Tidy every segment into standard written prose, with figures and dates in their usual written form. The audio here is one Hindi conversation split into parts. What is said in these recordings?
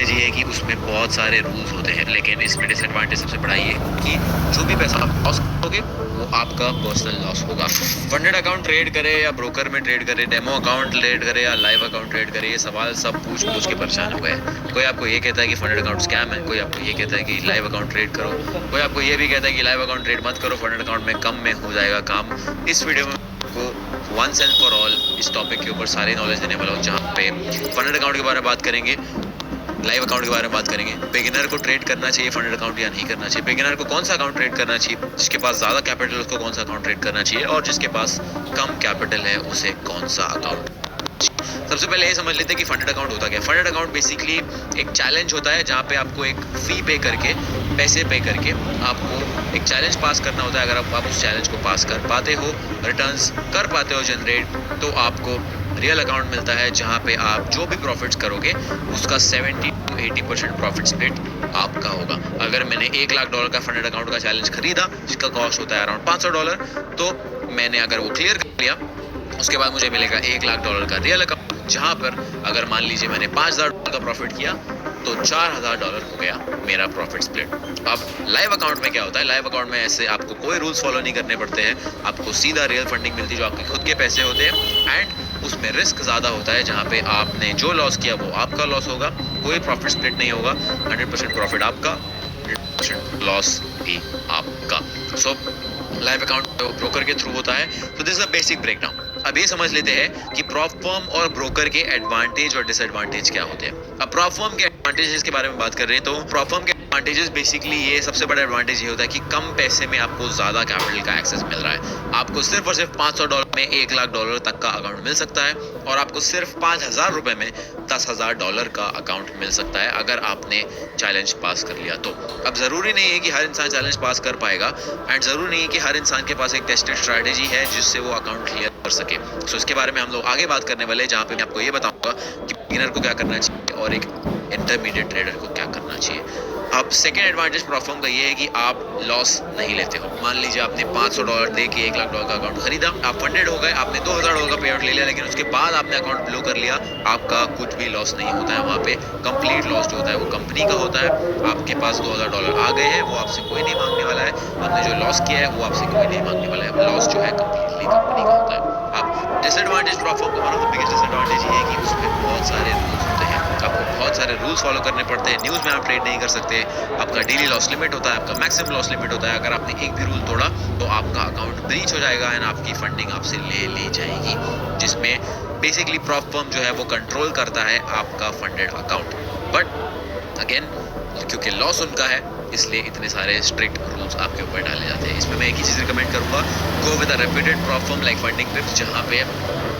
ये है कि उसमें बहुत सारे रूल्स होते हैं, लेकिन इसमें डिसएडवांटेज सबसे बड़ा ये है कि जो भी पैसा आप लॉस करोगे वो आपका पर्सनल लॉस होगा। फंडेड अकाउंट ट्रेड करे या ब्रोकर में ट्रेड करे, डेमो अकाउंट ट्रेड करे या लाइव अकाउंट ट्रेड करे, ये सवाल सब पूछ पूछ के परेशान हो गए। कोई आपको ये कहता है कि फंडेड अकाउंट स्कैम है, कोई आपको ये कहता है कि लाइव अकाउंट ट्रेड करो, कोई आपको ये भी कहता है कि लाइव अकाउंट ट्रेड मत करो, फंडेड अकाउंट में कम में हो जाएगा काम। इस वीडियो में को वंस एंड फॉर ऑल इस टॉपिक के ऊपर सारी नॉलेज देने वाला हूँ, जहाँ पे फंडेड अकाउंट के बारे में बात करेंगे, लाइव अकाउंट के बारे में बात करेंगे, बिगिनर को ट्रेड करना चाहिए फंडेड अकाउंट या नहीं करना चाहिए, बिगिनर को कौन सा अकाउंट ट्रेड करना चाहिए, जिसके पास ज़्यादा कैपिटल उसको कौन सा अकाउंट ट्रेड करना चाहिए, और जिसके पास कम कैपिटल है उसे कौन सा अकाउंट। सबसे पहले ये समझ लेते हैं कि फंडेड अकाउंट होता क्या है। फंडेड अकाउंट बेसिकली एक चैलेंज होता है, जहाँ पे आपको एक फी पे करके, पैसे पे करके आपको एक चैलेंज पास करना होता है। अगर आप उस चैलेंज को पास कर पाते हो, रिटर्न्स कर पाते हो जनरेट, तो आपको रियल अकाउंट मिलता है, जहाँ पे आप जो भी प्रॉफिट्स करोगे उसका 70 to 80% प्रॉफिट स्प्लिट आपका होगा। अगर मैंने $1 लाख का फंडेड अकाउंट का चैलेंज खरीदा, जिसका कॉस्ट होता है अराउंड $500, तो मैंने अगर वो क्लियर कर लिया, उसके बाद मुझे मिलेगा $1 लाख का रियल अकाउंट, जहाँ पर अगर मान लीजिए मैंने $5,000 का प्रॉफिट किया तो $4,000 हो गया मेरा प्रॉफिट स्प्लिट। अब लाइव अकाउंट में क्या होता है, लाइव अकाउंट में ऐसे आपको कोई रूल्स फॉलो नहीं करने पड़ते हैं, आपको सीधा रियल फंडिंग मिलती है, जो आपके खुद के पैसे होते हैं, एंड उसमें रिस्क ज़्यादा होता है, जहाँ पे आपने जो लॉस किया वो आपका लॉस होगा, कोई प्रॉफिट स्प्लिट नहीं होगा, 100% प्रॉफिट आपका, 100% लॉस भी आपका। सो लाइव अकाउंट ब्रोकर के थ्रू होता है। तो this is a basic breakdown. अब ये समझ लेते हैं कि प्रॉप फर्म और ब्रोकर के एडवांटेज और डिसएडवांटेज क्या होते हैं। अब प्रॉप फर्म के एडवांटेजेस के बारे में बात कर रहे हैं, तो प्रॉप फर्म के एडवांटेजेस बेसिकली ये सबसे बड़ा एडवांटेज ये होता है कि कम पैसे में आपको ज़्यादा कैपिटल का एक्सेस मिल रहा है। आपको सिर्फ और सिर्फ $500 में $1 लाख तक का अकाउंट मिल सकता है, और आपको सिर्फ $5,000 में $10,000 का अकाउंट मिल सकता है, अगर आपने चैलेंज पास कर लिया तो। अब ज़रूरी नहीं है कि हर इंसान चैलेंज पास कर पाएगा, एंड ज़रूरी नहीं है कि हर इंसान के पास एक टेस्टेड स्ट्रैटेजी है जिससे वो अकाउंट क्लियर कर सके। सो इसके बारे में हम लोग आगे बात करने वाले हैं, जहाँ पे मैं आपको ये बताऊंगा कि बिगिनर को क्या करना चाहिए और एक इंटरमीडिएट ट्रेडर को क्या करना चाहिए। अब सेकेंड एडवांटेज प्रॉप फर्म का ये है कि आप लॉस नहीं लेते हो। मान लीजिए आपने $500 दे के $1 लाख का अकाउंट खरीदा, आप फंडेड हो गए, आपने $2,000 का पे आउट ले लिया, लेकिन उसके बाद आपने अकाउंट ब्लो कर लिया, आपका कुछ भी लॉस नहीं होता है। वहाँ पे कंप्लीट लॉस जो होता है वो कंपनी का होता है। आपके पास $2,000 आ गए हैं, वो आपसे कोई नहीं मांगने वाला है, आपने जो लॉस किया है वो आपसे कोई नहीं मांगने वाला है, लॉस जो है कंप्लीटली कंपनी का होता है। अब डिसएडवांटेज प्रॉप फर्म का one of the biggest disadvantage ये है कि उसमें बहुत सारे रूल्स होते हैं, आपको बहुत सारे रूल्स फॉलो करने पड़ते हैं। न्यूज़ में आप ट्रेड नहीं कर सकते, आपका डेली लॉस लिमिट होता है, आपका मैक्सिमम लॉस लिमिट होता है। अगर आपने एक भी रूल तोड़ा तो आपका अकाउंट ब्रीच हो जाएगा एंड आपकी फंडिंग आपसे ले ली जाएगी, जिसमें बेसिकली प्रॉप फर्म जो है वो कंट्रोल करता है आपका फंडेड अकाउंट। बट अगेन, क्योंकि लॉस उनका है, इसलिए इतने सारे स्ट्रिक्ट रूल्स आपके ऊपर डाले जाते हैं। इसमें मैं एक ही चीज़ रिकमेंड करूंगा, go with a reputed prop firm like funding पिप्स, जहाँ पे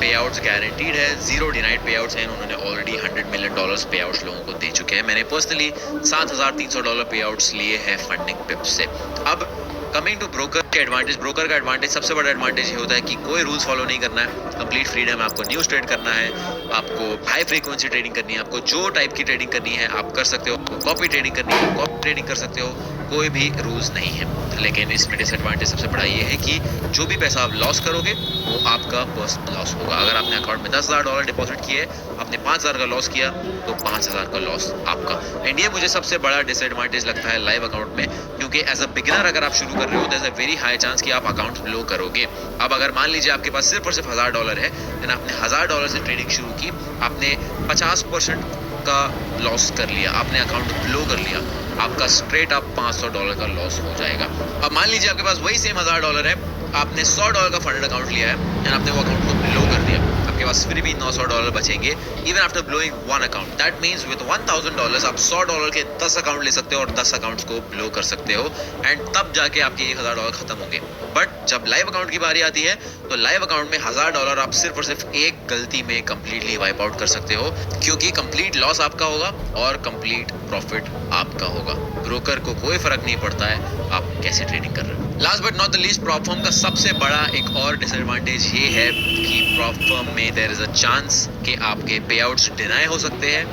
पे आउट्स गारंटीड है, जीरो डिनाइड पे आउट्स हैं। उन्होंने ऑलरेडी $100 मिलियन पे आउट्स लोगों को दे चुके हैं। मैंने पर्सनली $7,300 पे आउट्स लिए हैं फंडिंग पिप्स से। अब कमिंग टू ब्रोकर के एडवांटेज, ब्रोकर का एडवांटेज, सबसे बड़ा एडवांटेज ये होता है कि कोई रूल्स फॉलो नहीं करना है, कंप्लीट फ्रीडम है। आपको न्यूज़ ट्रेड करना है, आपको हाई फ्रीक्वेंसी ट्रेडिंग करनी है, आपको जो टाइप की ट्रेडिंग करनी है आप कर सकते हो, कॉपी ट्रेडिंग करनी है कॉपी ट्रेडिंग कर सकते हो, कोई भी रूल्स नहीं है। लेकिन इसमें डिसएडवांटेज सबसे बड़ा ये है कि जो भी पैसा आप लॉस करोगे वो आपका पर्सनल लॉस होगा। अगर आपने अकाउंट में $10,000 डिपॉजिट किए, आपने $5,000 का लॉस किया, तो $5,000 का लॉस आपका। एंड ये मुझे सबसे बड़ा डिसएडवांटेज लगता है लाइव अकाउंट में, क्योंकि एज अ बिगिनर अगर आप शुरू कर रहे हो, there is a very high chance कि आप अकाउंट ब्लो करोगे। अब अगर मान लीजिए आपके पास सिर्फ और सिर्फ $1,000 है, देन आपने $1,000 से ट्रेडिंग शुरू की, आपने 50% का लॉस कर लिया, आपने अकाउंट ब्लो कर लिया, आपका स्ट्रेट अप $500 का लॉस हो जाएगा। अब मान लीजिए आपके पास वही सेम $1,000 है, आपने $100 का फंडेड अकाउंट लिया है एंड आपने वो अकाउंट को ब्लो कर दिया, आपके पास फिर भी $900 बचेंगे even after blowing one account. That means with $1,000 आप $100 के 10 अकाउंट ले सकते हो और 10 अकाउंट्स को ब्लो कर सकते हो, एंड तब जाके आपके $1,000 खत्म होंगे। बट जब लाइव अकाउंट की बारी आती है, तो लाइव अकाउंट में $1,000 आप सिर्फ और सिर्फ एक गलती में कंप्लीटली वाइप आउट कर सकते हो, क्योंकि कंप्लीट लॉस आपका होगा और कंप्लीट प्रॉफिट आपका होगा। ब्रोकर को कोई फर्क नहीं पड़ता है आप कैसे ट्रेडिंग कर रहे हो। Last but not the least, prop firm का सबसे बड़ा एक और डिसएडवांटेज ये है कि प्रॉप फर्म में देयर इज अ चांस कि आपके पे आउट्स डिनाई हो सकते हैं,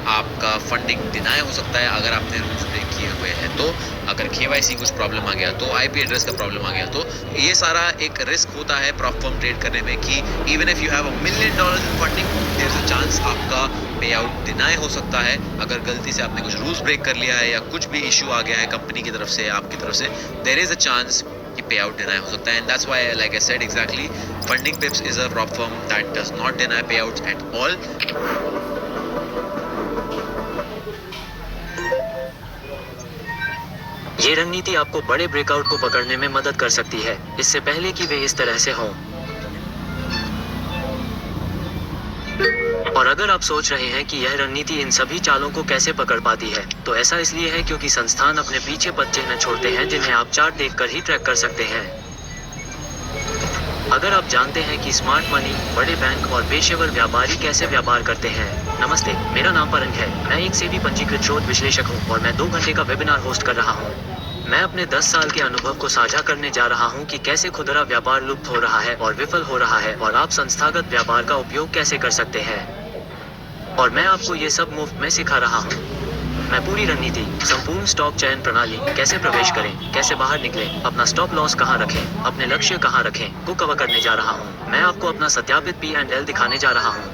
आपका फंडिंग डिनाई हो सकता है अगर आपने रूल्स ब्रेक किए हुए हैं। तो अगर KYC कुछ प्रॉब्लम आ गया तो, IP एड्रेस का प्रॉब्लम आ गया तो, ये सारा एक रिस्क होता है प्रॉप फर्म ट्रेड करने में कि even if you have $1 million in funding, there is a chance आपका पे आउट डिनाई हो सकता है अगर गलती से आपने कुछ रूल्स ब्रेक कर लिया है या कुछ भी इशू आ गया है कंपनी की तरफ से, आपकी तरफ से, देयर इज अ चांस कि पे आउट डिनाई हो सकता है। And that's why like I said exactly, funding पिप्स is a prop firm that does not deny पे आउट्स एट ऑल। ये रणनीति आपको बड़े ब्रेकआउट को पकड़ने में मदद कर सकती है, इससे पहले कि वे इस तरह से हों। और अगर आप सोच रहे हैं कि यह रणनीति इन सभी चालों को कैसे पकड़ पाती है, तो ऐसा इसलिए है क्योंकि संस्थान अपने पीछे पद चिन्ह छोड़ते हैं जिन्हें आप चार्ट देखकर ही ट्रैक कर सकते हैं। अगर आप जानते हैं कि स्मार्ट मनी, बड़े बैंक और पेशेवर व्यापारी कैसे व्यापार करते हैं। नमस्ते, मेरा नाम परंग है। मैं एक सेबी पंजीकृत शोध विश्लेषक हूँ और मैं 2 घंटे का वेबिनार होस्ट कर रहा हूँ। मैं अपने 10 साल के अनुभव को साझा करने जा रहा हूँ कि कैसे खुदरा व्यापार लुप्त हो रहा है और विफल हो रहा है और आप संस्थागत व्यापार का उपयोग कैसे कर सकते हैं। और मैं आपको ये सब मुफ्त में सिखा रहा हूँ। मैं पूरी रणनीति, संपूर्ण स्टॉक चयन प्रणाली, कैसे प्रवेश करें, कैसे बाहर निकलें, अपना स्टॉप लॉस कहाँ रखें, अपने लक्ष्य कहाँ रखें, को कवर करने जा रहा हूँ। मैं आपको अपना सत्यापित P&L दिखाने जा रहा हूँ।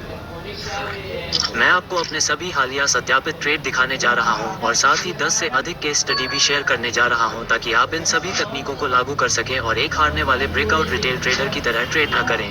मैं आपको अपने सभी हालिया सत्यापित ट्रेड दिखाने जा रहा हूं और साथ ही 10 से अधिक केस स्टडी भी शेयर करने जा रहा हूं ताकि आप इन सभी तकनीकों को लागू कर सकें और एक हारने वाले ब्रेकआउट रिटेल ट्रेडर की तरह ट्रेड न करें।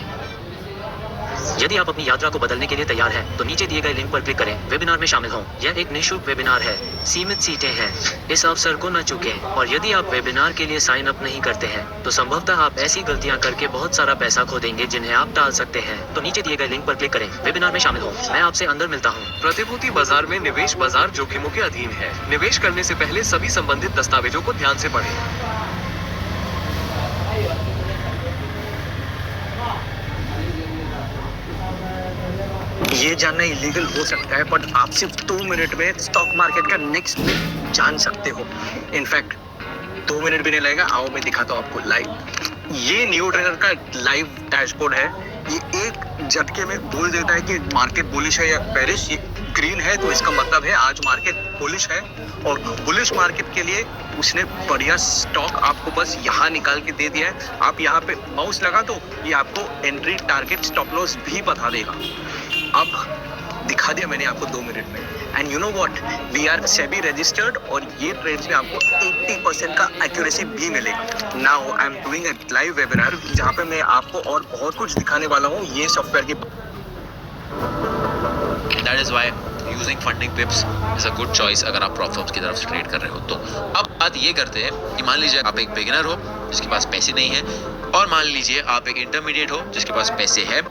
यदि आप अपनी यात्रा को बदलने के लिए तैयार हैं, तो नीचे दिए गए लिंक पर क्लिक करें, वेबिनार में शामिल हों। यह एक निःशुल्क वेबिनार है, सीमित सीटें हैं, इस अवसर को न चूकें। और यदि आप वेबिनार के लिए साइन अप नहीं करते हैं, तो संभवतः आप ऐसी गलतियां करके बहुत सारा पैसा खो देंगे जिन्हें आप टाल सकते हैं। तो नीचे दिए गए लिंक पर क्लिक करें, वेबिनार में शामिल हों। मैं आपसे अंदर मिलता हूँ। प्रतिभूति बाजार में निवेश बाजार जोखिमों के अधीन है। निवेश करने से पहले सभी संबंधित दस्तावेजों को ध्यान से पढ़ें। ये जानना इलीगल हो सकता है, बट आप सिर्फ 2 मिनट में स्टॉक मार्केट का नेक्स्ट वीक जान सकते हो। इनफैक्ट 2 मिनट भी नहीं लगेगा। आओ मैं दिखाता हूँ आपको लाइव। ये न्यू ट्रेडर का लाइव डैशबोर्ड है। ये एक झटके में बोल देता है कि मार्केट बुलिश है या बेरिश। ये ग्रीन है तो इसका मतलब है आज मार्केट बुलिश है, और बुलिश मार्केट के लिए उसने बढ़िया स्टॉक आपको बस यहाँ निकाल के दे दिया है। आप यहाँ पे माउस लगा तो ये आपको एंट्री, टारगेट, स्टॉप लॉस भी बता देगा। अब दिखा दिया मैंने आपको 2 मिनट में। And you know what, we are SEBI registered और ये ट्रेड्स में आपको 80% का एक्यूरेसी भी मिलेगा। Now I am doing a live webinar जहाँ पे मैं आपको और बहुत कुछ दिखाने वाला हूँ ये सॉफ्टवेयर की। That is why using funding पिप्स is a good choice अगर आप प्रॉप फर्म्स की तरफ से ट्रेड कर रहे हो तो। अब बात ये करते हैं कि मान लीजिए आप एक बिगिनर हो जिसके पास पैसे नहीं है, और मान लीजिए आप एक इंटरमीडिएट हो जिसके पास पैसे है।